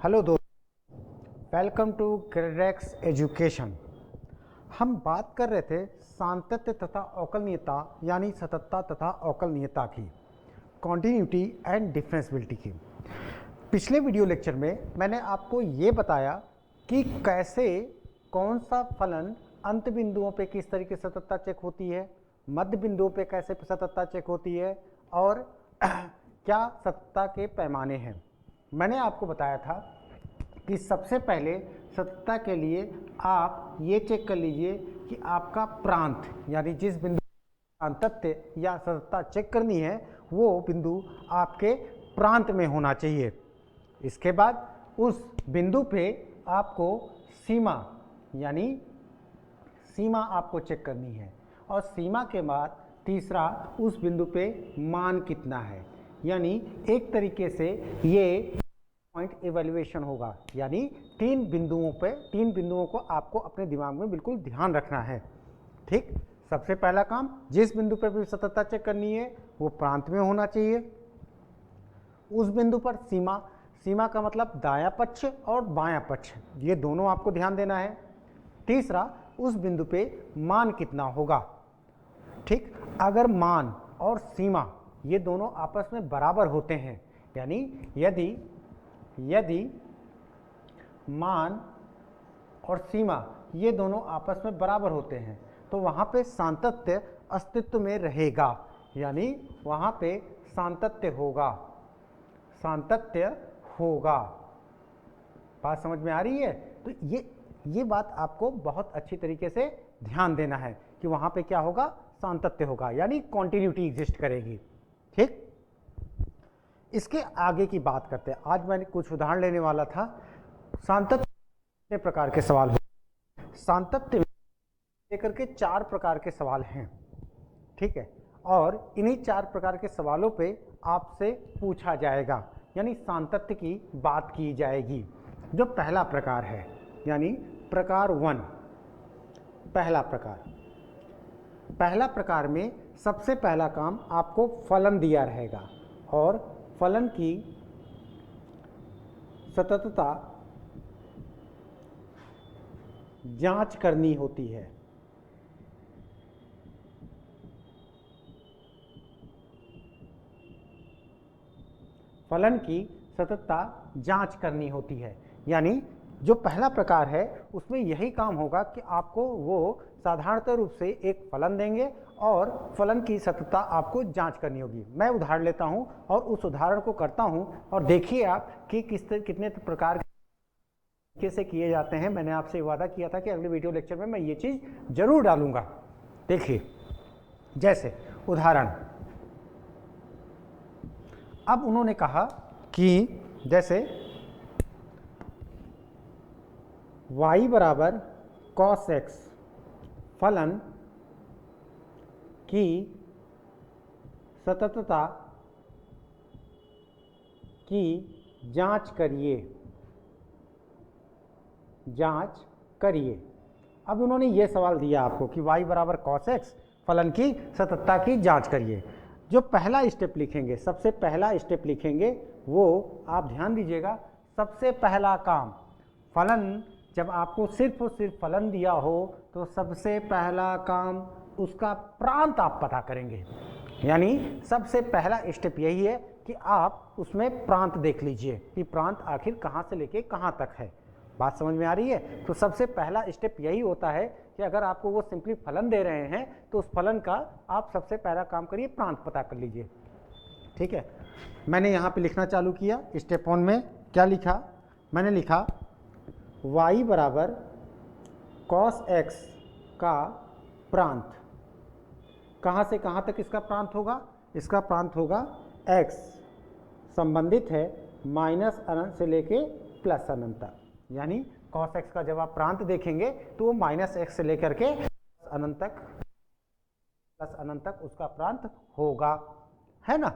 Hello दोस्तों, welcome to ग्रेडेक्स education. हम बात कर रहे थे सातत्य तथा अवकलनीयता यानी सततता तथा अवकलनीयता की, कॉन्टिन्यूटी एंड डिफरेंशियबिलिटी की। पिछले वीडियो लेक्चर में मैंने आपको ये बताया कि कैसे कौन सा फलन अंत बिंदुओं पे किस तरीके से सततता चेक होती है, मध्य बिंदुओं पे कैसे सततता चेक होती है और क्या सततता के पैमाने हैं। मैंने आपको बताया था कि सबसे पहले सततता के लिए आप ये चेक कर लीजिए कि आपका प्रांत यानी जिस बिंदु सातत्य या सततता चेक करनी है वो बिंदु आपके प्रांत में होना चाहिए। इसके बाद उस बिंदु पे आपको सीमा यानी सीमा आपको चेक करनी है और सीमा के बाद तीसरा उस बिंदु पे मान कितना है, यानी एक तरीके से ये पॉइंट इवैल्यूएशन होगा। यानी तीन बिंदुओं को आपको अपने दिमाग में बिल्कुल ध्यान रखना है। ठीक, सबसे पहला काम जिस बिंदु पर भी सततता चेक करनी है वो प्रांत में होना चाहिए। उस बिंदु पर सीमा का मतलब दायां पक्ष और बायां पक्ष, ये दोनों आपको ध्यान देना है। तीसरा उस बिंदु पे मान कितना होगा। ठीक, अगर मान और सीमा ये दोनों आपस में बराबर होते हैं, यानी यदि मान और सीमा ये दोनों आपस में बराबर होते हैं तो वहाँ पे सातत्य अस्तित्व में रहेगा, यानी वहाँ पे सातत्य होगा। बात समझ में आ रही है? तो ये बात आपको बहुत अच्छी तरीके से ध्यान देना है कि वहाँ पे क्या होगा, सातत्य होगा, यानी कॉन्टिन्यूटी एग्जिस्ट करेगी। ठीक, इसके आगे की बात करते हैं। आज मैंने कुछ उदाहरण लेने वाला था। सातत्य कितने प्रकार के सवाल हो, सातत्य लेकर के 4 प्रकार के सवाल हैं। ठीक है, और इन्हीं 4 प्रकार के सवालों पे आपसे पूछा जाएगा, यानी सातत्य की बात की जाएगी। जो पहला प्रकार है यानी प्रकार 1, पहला प्रकार में सबसे पहला काम आपको फलन दिया रहेगा और फलन की सततता जांच करनी होती है। फलन की सततता जांच करनी होती है, यानी जो पहला प्रकार है उसमें यही काम होगा कि आपको वो साधारणतः रूप से एक फलन देंगे और फलन की सततता आपको जांच करनी होगी। मैं उदाहरण लेता हूं और उस उदाहरण को करता हूं और देखिए आप कि कितने प्रकार से किए जाते हैं। मैंने आपसे वादा किया था कि अगले वीडियो लेक्चर में मैं ये चीज़ जरूर डालूंगा। देखिए, जैसे उदाहरण, अब उन्होंने कहा कि जैसे y बराबर cos x फलन की सततता की जांच करिए। अब उन्होंने ये सवाल दिया आपको कि y बराबर cos x फलन की सततता की जांच करिए। जो पहला स्टेप लिखेंगे, सबसे पहला स्टेप लिखेंगे, वो आप ध्यान दीजिएगा। सबसे पहला काम, फलन जब आपको सिर्फ और सिर्फ फलन दिया हो तो सबसे पहला काम उसका प्रांत आप पता करेंगे। यानी सबसे पहला स्टेप यही है कि आप उसमें प्रांत देख लीजिए कि प्रांत आखिर कहाँ से लेके कहाँ तक है। बात समझ में आ रही है? तो सबसे पहला स्टेप यही होता है कि अगर आपको वो सिंपली फलन दे रहे हैं तो उस फलन का आप सबसे पहला काम करिए, प्रांत पता कर लीजिए। ठीक है, मैंने यहाँ पे लिखना चालू किया। स्टेप 1 में क्या लिखा? मैंने लिखा y बराबर cos x का प्रांत। कहाँ से कहाँ तक इसका प्रांत होगा? इसका प्रांत होगा x संबंधित है माइनस अनंत से लेके प्लस अनंत तक, यानी cos x का जब आप प्रांत देखेंगे तो वो माइनस x से लेकर के अनंत तक, प्लस अनंत तक उसका प्रांत होगा, है ना?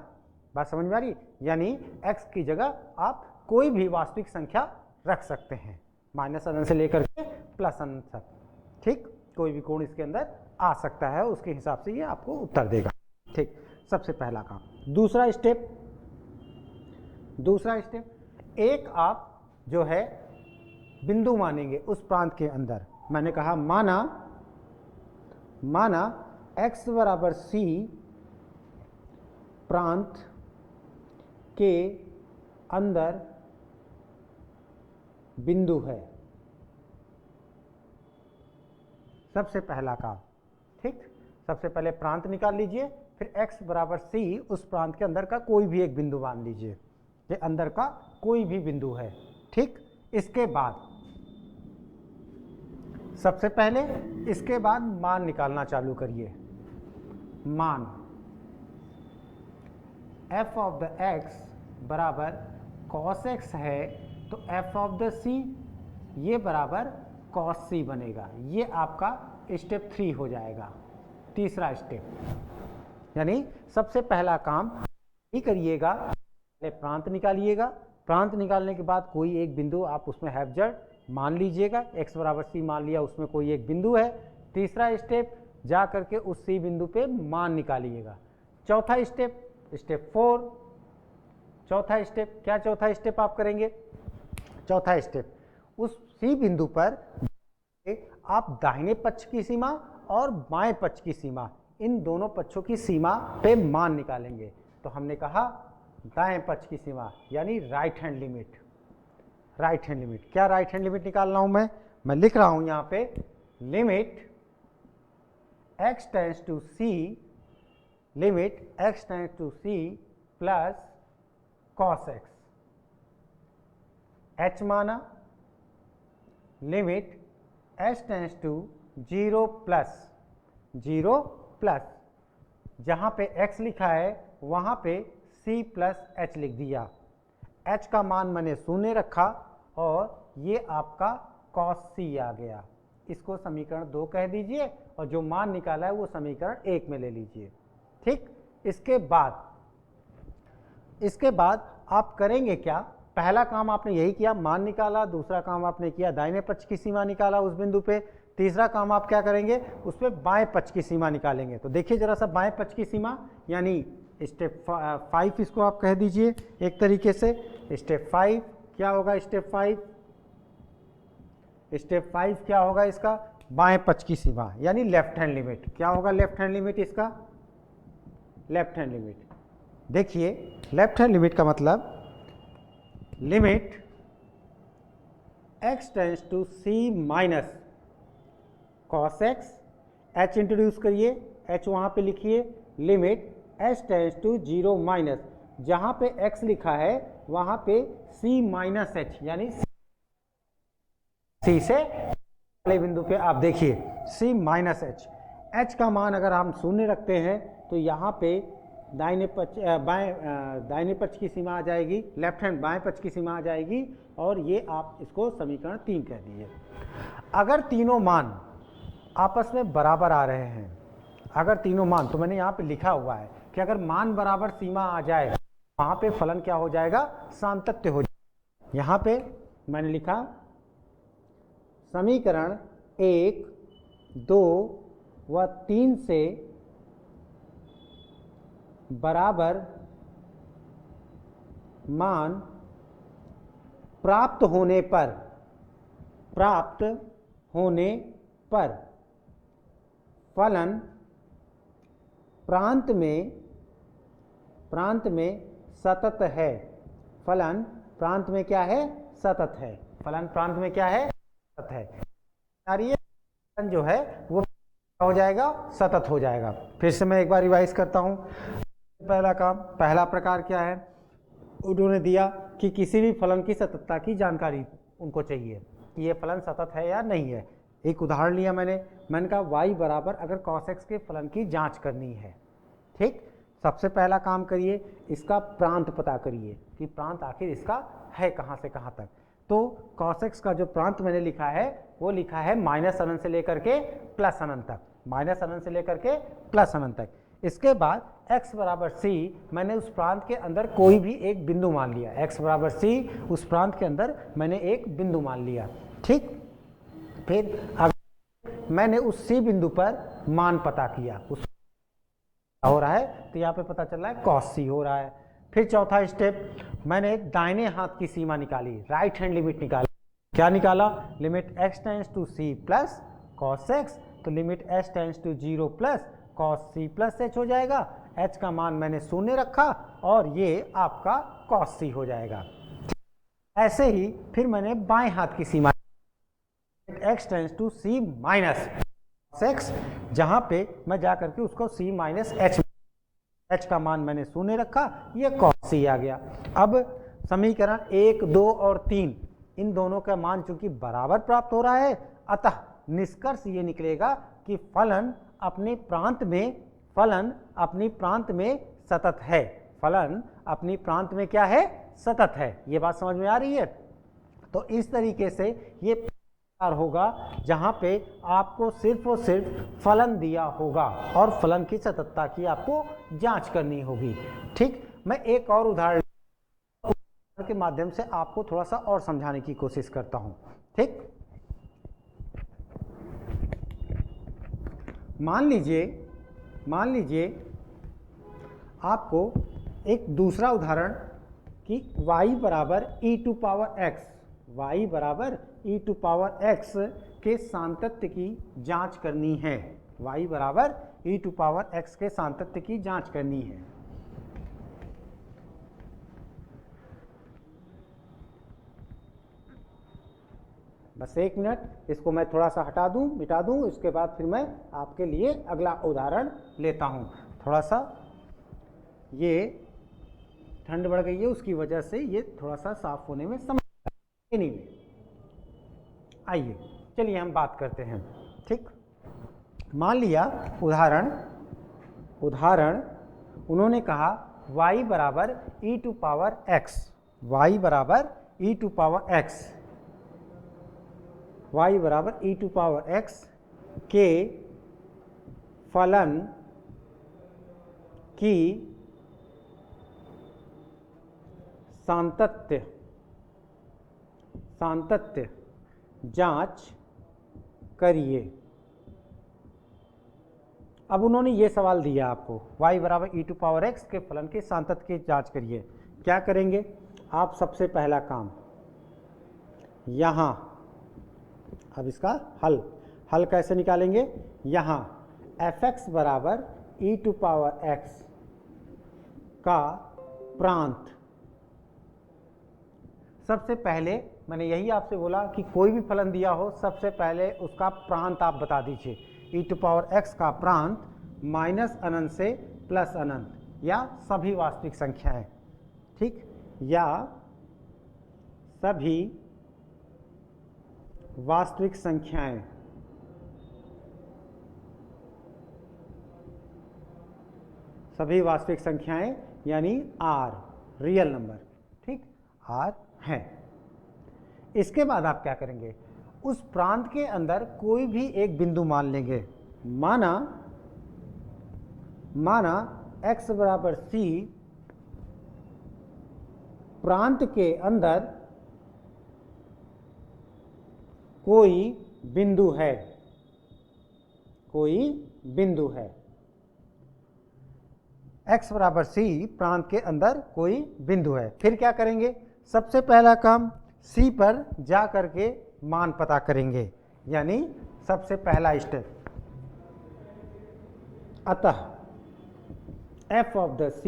बात समझ में आ रही? यानी x की जगह आप कोई भी वास्तविक संख्या रख सकते हैं, माइनस अनंत से लेकर के प्लस अनंत तक। ठीक, कोई भी कोण इसके अंदर आ सकता है, उसके हिसाब से ये आपको उत्तर देगा। ठीक, सबसे पहला काम। दूसरा स्टेप, एक आप जो है बिंदु मानेंगे उस प्रांत के अंदर। मैंने कहा माना x बराबर c प्रांत के अंदर बिंदु है। सबसे पहला काम, ठीक, सबसे पहले प्रांत निकाल लीजिए, फिर x बराबर c उस प्रांत के अंदर का कोई भी एक बिंदु मान लीजिए, ये अंदर का कोई भी बिंदु है, ठीक। इसके बाद सबसे पहले इसके बाद मान निकालना चालू करिए। मान f ऑफ द x बराबर cos x है, तो f ऑफ द c ये बराबर cos c बनेगा। ये आपका स्टेप 3 हो जाएगा, तीसरा स्टेप। यानी सबसे पहला काम ही करिएगा, पहले प्रांत निकालिएगा, प्रांत निकालने के बाद कोई एक बिंदु आप उसमें हैवजर्ड मान लीजिएगा, x बराबर c मान लिया, उसमें कोई एक बिंदु है। तीसरा स्टेप जा करके उस c बिंदु पे मान निकालिएगा। चौथा स्टेप, स्टेप 4, चौथा स्टेप, क्या चौथा स्टेप आप करेंगे? चौथा स्टेप, उस c बिंदु पर आप दाहिने पक्ष की सीमा और बाएं पक्ष की सीमा, इन दोनों पक्षों की सीमा पे मान निकालेंगे। तो हमने कहा दाएं पक्ष की सीमा यानी right hand limit. Right hand limit, क्या राइट हैंड लिमिट निकाल रहा हूं मैं लिख रहा हूं यहां पे limit x tends to c, limit x tends to c plus cos x, h माना, limit h tends to 0 plus जहां पे x लिखा है वहां पे c प्लस h लिख दिया। h का मान मैंने शून्य रखा और ये आपका cos c आ गया। इसको समीकरण 2 कह दीजिए और जो मान निकाला है वो समीकरण 1 में ले लीजिए, ठीक। इसके बाद आप करेंगे क्या? पहला काम आपने यही किया, मान निकाला। दूसरा काम आपने किया दाहिने पक्ष की सीमा निकाला उस बिंदु पे। तीसरा काम आप क्या करेंगे? उस पे बाएं पक्ष की सीमा निकालेंगे। तो देखिए जरा सा बाएं पक्ष की सीमा, यानी स्टेप 5 इसको आप कह दीजिए एक तरीके से। स्टेप 5 क्या होगा? स्टेप 5 क्या होगा इसका? बाएं पक्ष की सीमा यानी लेफ्ट हैंड लिमिट। क्या होगा लेफ्ट हैंड लिमिट इसका? लेफ्ट हैंड लिमिट, देखिए लेफ्ट हैंड लिमिट का मतलब limit x tends to c minus cos x, h introduce करिए, h वहां पे लिखिए, limit h tends to 0 minus, जहां पे x लिखा है वहां पे c माइनस h, यानी c से वाले बिंदु पे आप देखिए c माइनस h। h का मान अगर हम शून्य रखते हैं तो यहाँ पे दाहिने पक्ष की सीमा आ जाएगी, लेफ्ट हैंड बाएं पक्ष की सीमा आ जाएगी, और ये आप इसको समीकरण 3 कह दीजिए। अगर तीनों मान आपस में बराबर आ रहे हैं, अगर तीनों मान, तो मैंने यहाँ पे लिखा हुआ है कि अगर मान बराबर सीमा आ जाए वहाँ पे फलन क्या हो जाएगा? सातत्य हो जाएगा। यहाँ पे मैंने लिखा समीकरण 1, 2 व 3 से बराबर मान प्राप्त होने पर फलन प्रांत में सतत है। फलन प्रांत में क्या है? सतत है। फलन प्रांत में क्या है? सतत है। फलन जो है वो हो जाएगा, सतत हो जाएगा। फिर से मैं एक बार रिवाइज करता हूं। पहला काम, पहला प्रकार क्या है? उन्होंने दिया कि किसी भी फलन की सततता की जानकारी उनको चाहिए कि ये फलन सतत है या नहीं है। एक उदाहरण लिया मैंने कहा y बराबर अगर cos x के फलन की जांच करनी है, ठीक। सबसे पहला काम करिए, इसका प्रांत पता करिए कि प्रांत आखिर इसका है कहाँ से कहाँ तक। तो cos x का जो प्रांत मैंने लिखा है वो लिखा है माइनस अनंत से लेकर के प्लस अनंत तक, माइनस अनंत से लेकर के प्लस अनंत तक। इसके बाद x बराबर c, मैंने उस प्रांत के अंदर कोई भी एक बिंदु मान लिया। x बराबर c, उस प्रांत के अंदर मैंने एक बिंदु मान लिया, ठीक। फिर अगर मैंने उस c बिंदु पर मान पता किया, उस हो रहा है तो यहाँ पे पता चल रहा है cos c हो रहा है। फिर चौथा स्टेप, मैंने दाहिने हाथ की सीमा निकाली, राइट हैंड लिमिट निकाली। क्या निकाला? Limit x tends to c plus cos x, तो limit h tends to 0 plus cos c plus h हो जाएगा। h का मान मैंने शून्य रखा और ये आपका कॉस c हो जाएगा। ऐसे ही फिर मैंने बाएं हाथ की सीमा x tends to c minus x, जहां पे मैं जा करके उसको c माइनस h का मान मैंने शून्य रखा, ये cos c आ गया। अब समीकरण 1, 2 और 3 इन दोनों का मान चूंकि बराबर प्राप्त हो रहा है, अतः निष्कर्ष ये निकलेगा कि फलन अपने प्रांत में सतत है। फलन अपनी प्रांत में क्या है? सतत है। ये बात समझ में आ रही है? तो इस तरीके से ये होगा जहां पे आपको सिर्फ और सिर्फ फलन दिया होगा और फलन की सततता की आपको जांच करनी होगी। ठीक, मैं एक और उदाहरण के माध्यम से आपको थोड़ा सा और समझाने की कोशिश करता हूं। ठीक, मान लीजिए आपको एक दूसरा उदाहरण कि y बराबर e टू पावर x के सातत्य की जांच करनी है। y बराबर e टू पावर x के सातत्य की जांच करनी है। बस एक मिनट, इसको मैं थोड़ा सा मिटा दूं, इसके बाद फिर मैं आपके लिए अगला उदाहरण लेता हूं। थोड़ा सा ये ठंड बढ़ गई है, उसकी वजह से ये थोड़ा सा साफ होने में समय नहीं। आइए चलिए हम बात करते हैं। ठीक, मान लिया उदाहरण उन्होंने कहा y बराबर e टू पावर x के फलन की सातत्य जांच करिए। अब उन्होंने ये सवाल दिया आपको, y बराबर e टू पावर x के फलन के सातत्य की जांच करिए। क्या करेंगे आप? सबसे पहला काम यहां, अब इसका हल कैसे निकालेंगे? यहां fx बराबर e टू पावर x का प्रांत, सबसे पहले मैंने यही आपसे बोला कि कोई भी फलन दिया हो सबसे पहले उसका प्रांत आप बता दीजिए। e टू पावर x का प्रांत माइनस अनंत से प्लस अनंत या सभी वास्तविक संख्याएं। ठीक, या सभी वास्तविक संख्याएं, यानी r रियल नंबर। ठीक, r है। इसके बाद आप क्या करेंगे? उस प्रांत के अंदर कोई भी एक बिंदु मान लेंगे। माना x बराबर c प्रांत के अंदर कोई बिंदु है, x बराबर c प्रांत के अंदर कोई बिंदु है। फिर क्या करेंगे? सबसे पहला काम c पर जा करके मान पता करेंगे, यानी सबसे पहला स्टेप। अतः f ऑफ द c,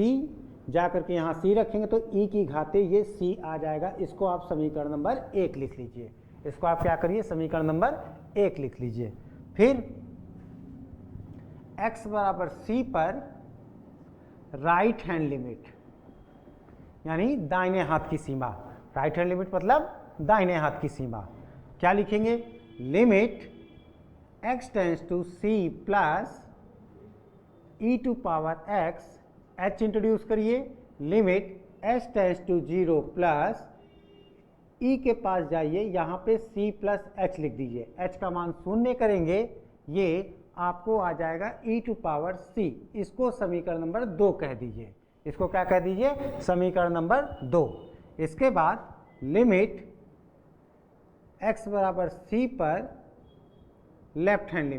जा करके यहाँ c रखेंगे तो e की घाते ये c आ जाएगा। इसको आप समीकरण नंबर 1 लिख लीजिए। इसको आप क्या करिए? समीकरण नंबर 1 लिख लीजिए। फिर x बराबर c पर राइट हैंड लिमिट, यानी दाहिने हाथ की सीमा। राइट हैंड लिमिट मतलब दाहिने हाथ की सीमा। क्या लिखेंगे? Limit x tends to c plus e to power x, h introduce करिए। Limit h tends to 0 plus e के पास जाइए, यहाँ पे c प्लस h लिख दीजिए। h का मान शून्य करेंगे, ये आपको आ जाएगा e टू पावर c। इसको समीकरण नंबर 2 कह दीजिए। इसको क्या कह दीजिए? समीकरण नंबर 2। इसके बाद लिमिट x बराबर c पर लेफ्ट हैंड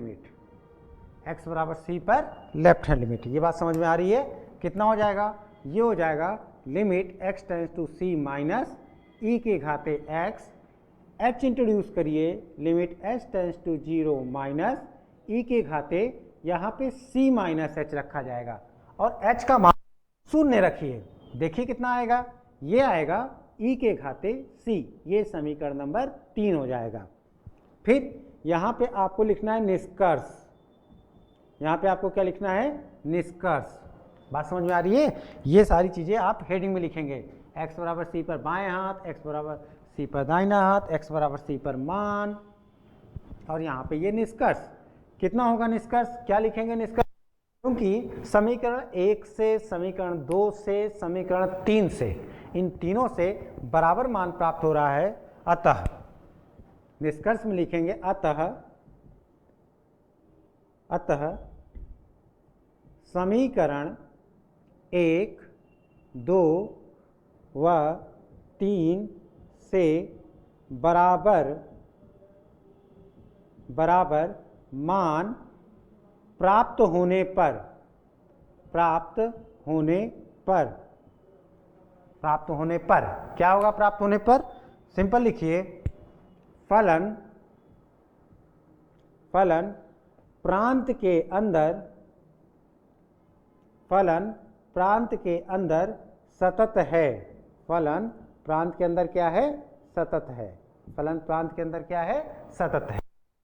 लिमिट, ये बात समझ में आ रही है? कितना हो जाएगा? ये हो जाएगा limit x tends to c minus e के घाते x, h इंट्रोड्यूस करिए, limit h tends to 0 minus e के घाते, यहाँ पे c माइनस h रखा जाएगा और h का मान शून्य रखिए। देखिए कितना आएगा, ये आएगा e के घाते c, ये समीकरण नंबर 3 हो जाएगा। फिर यहाँ पे आपको लिखना है निष्कर्ष। यहाँ पे आपको क्या लिखना है, निष्कर्ष। बात समझ में आ रही है? ये सारी चीज़ें आप हेडिंग में लिखेंगे। x बराबर c पर बाएं हाथ, x बराबर c पर दाहिना हाथ, x बराबर c पर मान, और यहाँ पे ये निष्कर्ष। कितना होगा निष्कर्ष, क्या लिखेंगे निष्कर्ष? क्योंकि समीकरण 1 से, समीकरण 2 से, समीकरण 3 से, इन तीनों से बराबर मान प्राप्त हो रहा है, अतः निष्कर्ष में लिखेंगे अतः समीकरण 1, 2 व 3 से बराबर मान प्राप्त होने पर क्या होगा? प्राप्त होने पर सिंपल लिखिए, फलन प्रांत के अंदर सतत है। फलन प्रांत के अंदर क्या है? सतत है। फलन प्रांत के अंदर क्या है? सतत है।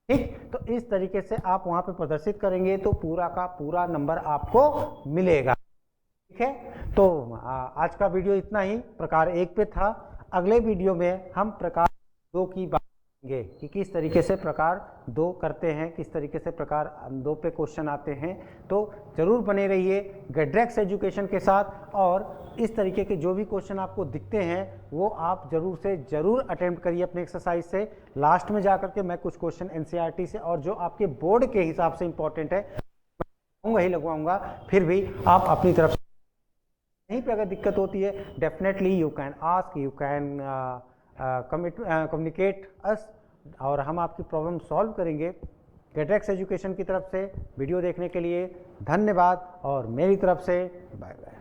ठीक, तो इस तरीके से आप वहां पे प्रदर्शित करेंगे तो पूरा का पूरा नंबर आपको मिलेगा। ठीक है, तो आज का वीडियो इतना ही, प्रकार 1 पे था। अगले वीडियो में हम प्रकार 2 की बात करेंगे कि किस तरीके से प्रकार 2 करते हैं, किस तरीके से प्रकार 2 पे क्वेश्चन आते हैं। तो जरूर बने रहिए ग्रेडरेक्स एजुकेशन के साथ, और इस तरीके के जो भी क्वेश्चन आपको दिखते हैं वो आप जरूर से जरूर अटेम्प्ट करिए अपने एक्सरसाइज से। लास्ट में जाकर के मैं कुछ क्वेश्चन एनसीईआरटी से और जो आपके बोर्ड के हिसाब से इंपॉर्टेंट है वही लगवाऊंगा। फिर भी आप अपनी तरफ से, यहीं पे अगर दिक्कत होती है definitely you can ask, you can communicate us, और हम आपकी प्रॉब्लम सॉल्व करेंगे। ग्रेडरेक्स एजुकेशन की तरफ से वीडियो देखने के लिए धन्यवाद, और मेरी तरफ से बाय बाय।